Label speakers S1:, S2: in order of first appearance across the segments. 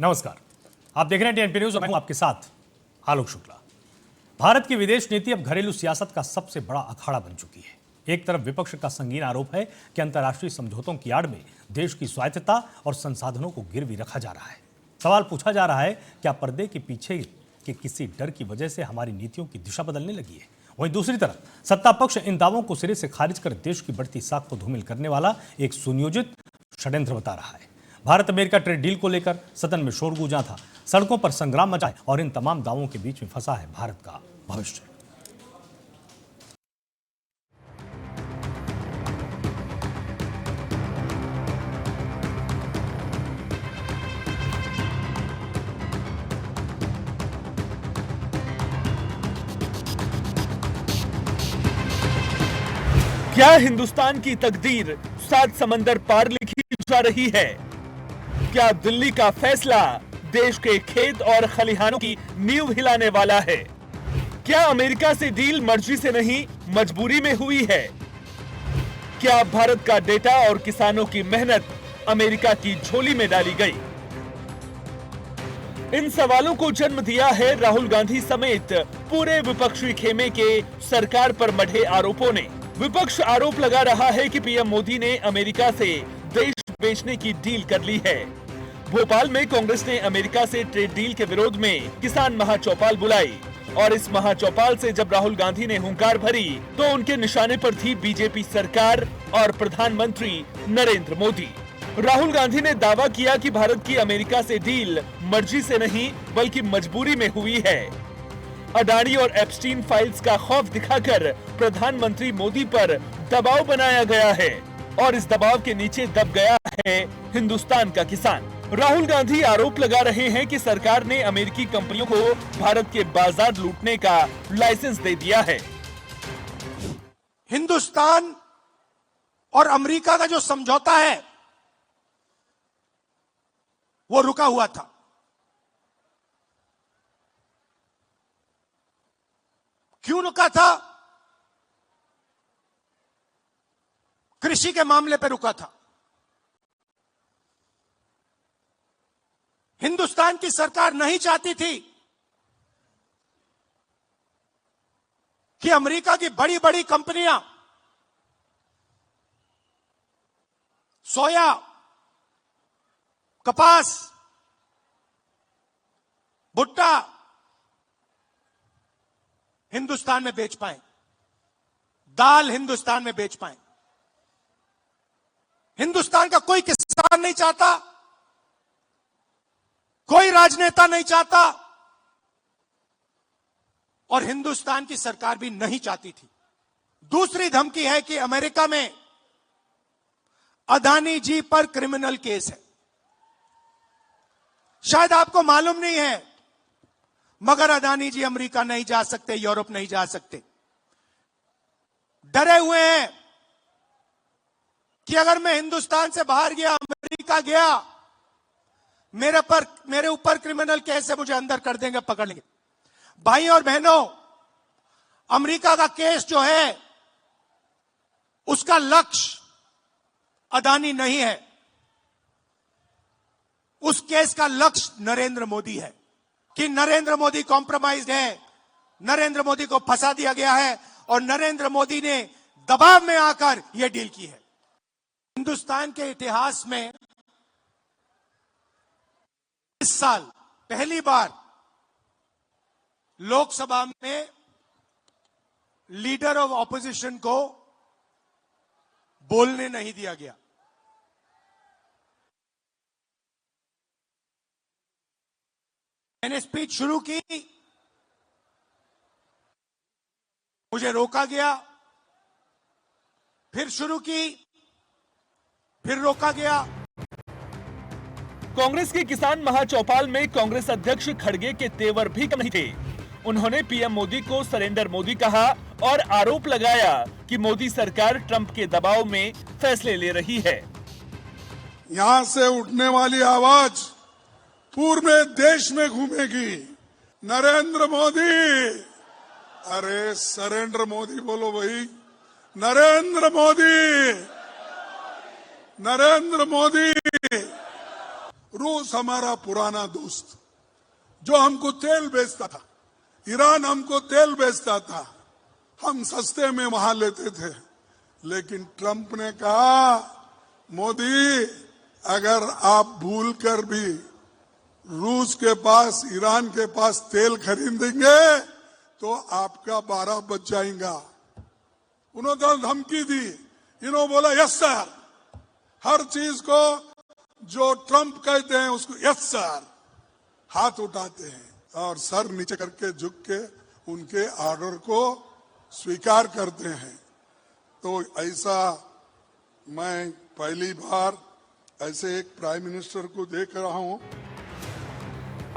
S1: नमस्कार, आप देख रहे हैं टीएनपी न्यूज और मैं हूं आपके साथ आलोक शुक्ला। भारत की विदेश नीति अब घरेलू सियासत का सबसे बड़ा अखाड़ा बन चुकी है। एक तरफ विपक्ष का संगीन आरोप है कि अंतर्राष्ट्रीय समझौतों की आड़ में देश की स्वायत्तता और संसाधनों को गिरवी रखा जा रहा है। सवाल पूछा जा रहा है, क्या पर्दे के पीछे के किसी डर की वजह से हमारी नीतियों की दिशा बदलने लगी है? वहीं दूसरी तरफ सत्ता पक्ष इन दावों को सिरे से खारिज कर देश की बढ़ती साख को धूमिल करने वाला एक सुनियोजित षड्यंत्र बता रहा है। भारत अमेरिका ट्रेड डील को लेकर सदन में शोर गूंजा था, सड़कों पर संग्राम मचा है और इन तमाम दावों के बीच में फंसा है भारत का भविष्य।
S2: क्या हिंदुस्तान की तकदीर 7 समंदर पार लिखी जा रही है? क्या दिल्ली का फैसला देश के खेत और खलिहानों की नींव हिलाने वाला है? क्या अमेरिका से डील मर्जी से नहीं मजबूरी में हुई है? क्या भारत का डेटा और किसानों की मेहनत अमेरिका की झोली में डाली गई? इन सवालों को जन्म दिया है राहुल गांधी समेत पूरे विपक्षी खेमे के सरकार पर मढ़े आरोपों ने। विपक्ष आरोप लगा रहा है कि पीएम मोदी ने अमेरिका से देश बेचने की डील कर ली है। भोपाल में कांग्रेस ने अमेरिका से ट्रेड डील के विरोध में किसान महाचौपाल बुलाई और इस महाचौपाल से जब राहुल गांधी ने हुंकार भरी तो उनके निशाने पर थी बीजेपी सरकार और प्रधानमंत्री नरेंद्र मोदी। राहुल गांधी ने दावा किया कि भारत की अमेरिका से डील मर्जी से नहीं बल्कि मजबूरी में हुई है। अडानी और एप्स्टीन फाइल्स का खौफ दिखाकर प्रधानमंत्री मोदी पर दबाव बनाया गया है और इस दबाव के नीचे दब गया है हिंदुस्तान का किसान। राहुल गांधी आरोप लगा रहे हैं कि सरकार ने अमेरिकी कंपनियों को भारत के बाजार लूटने का लाइसेंस दे दिया है।
S3: हिंदुस्तान और अमेरिका का जो समझौता है वो रुका हुआ था। क्यों रुका था? कृषि के मामले पर रुका था। हिंदुस्तान की सरकार नहीं चाहती थी कि अमेरिका की बड़ी बड़ी कंपनियां सोया, कपास, भुट्टा हिंदुस्तान में बेच पाए, दाल हिंदुस्तान में बेच पाए। हिंदुस्तान का कोई किसान नहीं चाहता, कोई राजनेता नहीं चाहता और हिंदुस्तान की सरकार भी नहीं चाहती थी। दूसरी धमकी है कि अमेरिका में अदानी जी पर क्रिमिनल केस है। शायद आपको मालूम नहीं है, मगर अदानी जी अमेरिका नहीं जा सकते, यूरोप नहीं जा सकते। डरे हुए हैं कि अगर मैं हिंदुस्तान से बाहर गया, अमेरिका गया, मेरे ऊपर क्रिमिनल केस है, मुझे अंदर कर देंगे, पकड़ लेंगे। भाई और बहनों, अमेरिका का केस जो है उसका लक्ष्य अदानी नहीं है, उस केस का लक्ष्य नरेंद्र मोदी है कि नरेंद्र मोदी कॉम्प्रोमाइज्ड है, नरेंद्र मोदी को फंसा दिया गया है और नरेंद्र मोदी ने दबाव में आकर यह डील की है। हिंदुस्तान के इतिहास में इस साल पहली बार लोकसभा में लीडर ऑफ ऑपोजिशन को बोलने नहीं दिया गया। मैंने स्पीच शुरू की, मुझे रोका गया, फिर शुरू की, फिर रोका गया।
S2: कांग्रेस के किसान महाचौपाल में कांग्रेस अध्यक्ष खड़गे के तेवर भी कम नहीं थे। उन्होंने पीएम मोदी को सरेंडर मोदी कहा और आरोप लगाया कि मोदी सरकार ट्रंप के दबाव में फैसले ले रही है।
S4: यहां से उठने वाली आवाज पूरे देश में घूमेगी। नरेंद्र मोदी, अरे सरेंडर मोदी बोलो भाई, नरेंद्र मोदी, नरेंद्र मोदी। रूस हमारा पुराना दोस्त जो हमको तेल बेचता था, ईरान हमको तेल बेचता था, हम सस्ते में वहां लेते थे। लेकिन ट्रंप ने कहा, मोदी अगर आप भूल कर भी रूस के पास, ईरान के पास तेल खरीदेंगे तो आपका 12 बज जाएगा। उन्होंने धमकी दी, इन्होंने बोला यस सर, हर चीज को जो ट्रंप कहते हैं उसको यस सर हाथ उठाते हैं और सर नीचे करके झुक के उनके ऑर्डर को स्वीकार करते हैं। तो ऐसा मैं पहली बार ऐसे एक प्राइम मिनिस्टर को देख रहा हूं।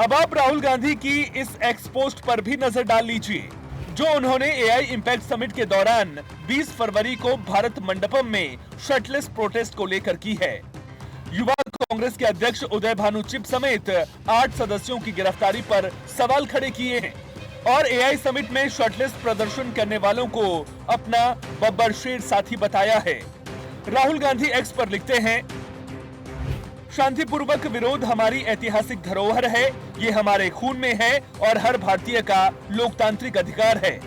S2: अब आप राहुल गांधी की इस एक्स पोस्ट पर भी नजर डाल लीजिए, जो उन्होंने एआई इंपैक्ट समिट के दौरान 20 फरवरी को भारत मंडपम में शर्टलेस प्रोटेस्ट को लेकर की है। युवा कांग्रेस के अध्यक्ष उदय भानु चिप समेत 8 सदस्यों की गिरफ्तारी पर सवाल खड़े किए हैं और एआई समिट में शर्टलेस प्रदर्शन करने वालों को अपना बब्बर शेर साथी बताया है। राहुल गांधी एक्स पर लिखते हैं, शांतिपूर्वक विरोध हमारी ऐतिहासिक धरोहर है, ये हमारे खून में है और हर भारतीय का लोकतांत्रिक अधिकार है।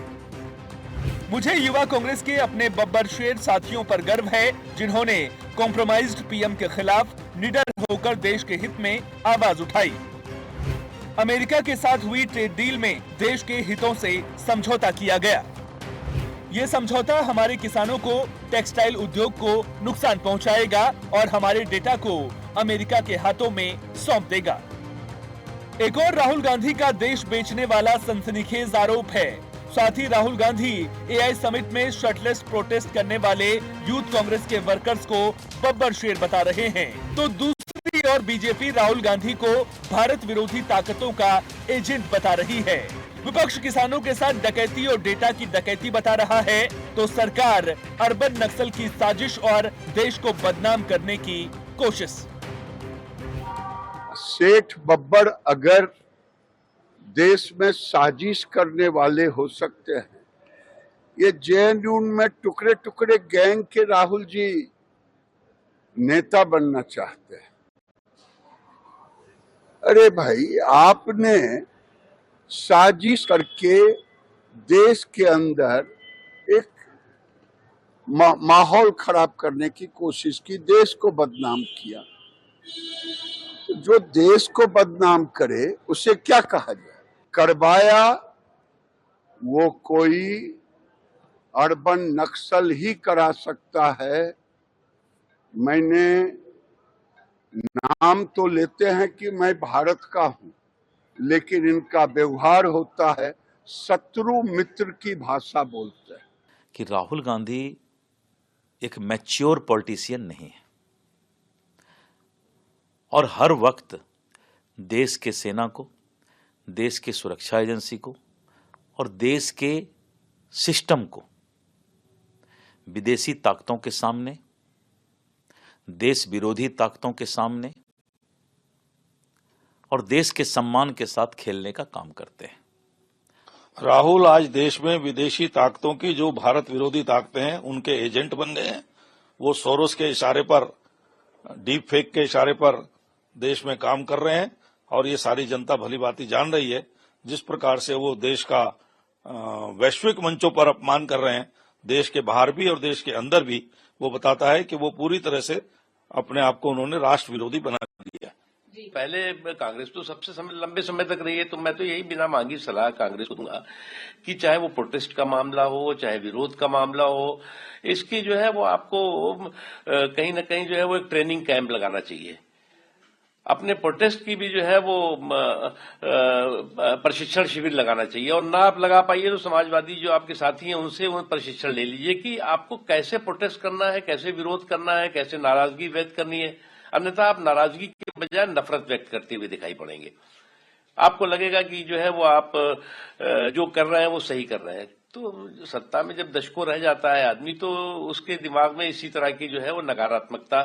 S2: मुझे युवा कांग्रेस के अपने बब्बर शेर साथियों पर गर्व है, जिन्होंने कॉम्प्रोमाइज्ड पीएम के खिलाफ निडर होकर देश के हित में आवाज उठाई। अमेरिका के साथ हुई ट्रेड डील में देश के हितों से समझौता किया गया। ये समझौता हमारे किसानों को, टेक्सटाइल उद्योग को नुकसान पहुंचाएगा और हमारे डेटा को अमेरिका के हाथों में सौंप देगा। एक और राहुल गांधी का देश बेचने वाला सनसनीखेज आरोप है। साथ ही राहुल गांधी एआई समिट में शर्टलेस प्रोटेस्ट करने वाले यूथ कांग्रेस के वर्कर्स को बब्बर शेर बता रहे हैं। तो दूसरी ओर बीजेपी राहुल गांधी को भारत विरोधी ताकतों का एजेंट बता रही है। विपक्ष किसानों के साथ डकैती और डेटा की डकैती बता रहा है, तो सरकार अर्बन नक्सल की साजिश और देश को बदनाम करने की कोशिश।
S5: सेठ बब्बर अगर देश में साजिश करने वाले हो सकते हैं, ये जेएनयू में टुकड़े टुकड़े गैंग के राहुल जी नेता बनना चाहते हैं। अरे भाई, आपने साजिश करके देश के अंदर एक माहौल खराब करने की कोशिश की, देश को बदनाम किया। जो देश को बदनाम करे उसे क्या कहा जाए? करवाया वो कोई अर्बन नक्सल ही करा सकता है। मैंने नाम तो लेते हैं कि मैं भारत का हूं, लेकिन इनका व्यवहार होता है शत्रु मित्र की भाषा बोलते हैं।
S6: कि राहुल गांधी एक मैच्योर पॉलिटिशियन नहीं है और हर वक्त देश के सेना को, देश के सुरक्षा एजेंसी को और देश के सिस्टम को विदेशी ताकतों के सामने, देश विरोधी ताकतों के सामने और देश के सम्मान के साथ खेलने का काम करते हैं।
S7: राहुल आज देश में विदेशी ताकतों की, जो भारत विरोधी ताकतें हैं, उनके एजेंट बन गए हैं। वो सोरोस के इशारे पर, डीप फेक के इशारे पर देश में काम कर रहे हैं और ये सारी जनता भली भांति जान रही है। जिस प्रकार से वो देश का वैश्विक मंचों पर अपमान कर रहे हैं, देश के बाहर भी और देश के अंदर भी, वो बताता है कि वो पूरी तरह से अपने आप को उन्होंने राष्ट्र विरोधी बना दिया।
S8: पहले कांग्रेस तो सबसे लंबे समय तक रही है, तो मैं तो यही बिना मांगी सलाह कांग्रेस को दूंगा कि चाहे वो प्रोटेस्ट का मामला हो, चाहे विरोध का मामला हो, इसकी जो है वो आपको कहीं ना कहीं जो है वो एक ट्रेनिंग कैंप लगाना चाहिए। अपने प्रोटेस्ट की भी जो है वो प्रशिक्षण शिविर लगाना चाहिए, और ना आप लगा पाइए तो समाजवादी जो आपके साथी हैं उनसे वो प्रशिक्षण ले लीजिए कि आपको कैसे प्रोटेस्ट करना है, कैसे विरोध करना है, कैसे नाराजगी व्यक्त करनी है। अन्यथा आप नाराजगी के बजाय नफरत व्यक्त करते हुए दिखाई पड़ेंगे। आपको लगेगा कि जो है वो आप जो कर रहे हैं वो सही कर रहे हैं। तो सत्ता में जब दशकों रह जाता है आदमी, तो उसके दिमाग में इसी तरह की जो है वो नकारात्मकता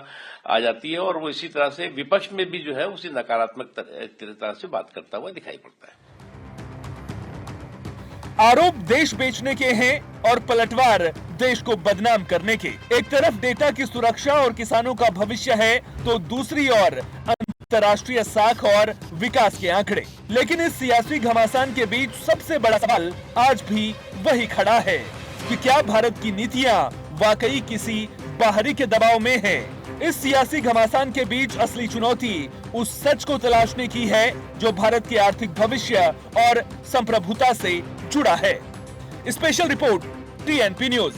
S8: आ जाती है और वो इसी तरह से विपक्ष में भी जो है उसी नकारात्मक तरह से बात करता हुआ दिखाई पड़ता है।
S2: आरोप देश बेचने के हैं और पलटवार देश को बदनाम करने के। एक तरफ डेटा की सुरक्षा और किसानों का भविष्य है, तो दूसरी ओर अंतर्राष्ट्रीय साख और विकास के आंकड़े। लेकिन इस सियासी घमासान के बीच सबसे बड़ा सवाल आज भी वही खड़ा है कि क्या भारत की नीतियां वाकई किसी बाहरी के दबाव में है। इस सियासी घमासान के बीच असली चुनौती उस सच को तलाशने की है जो भारत के आर्थिक भविष्य और संप्रभुता से जुड़ा है। Special report TNP news.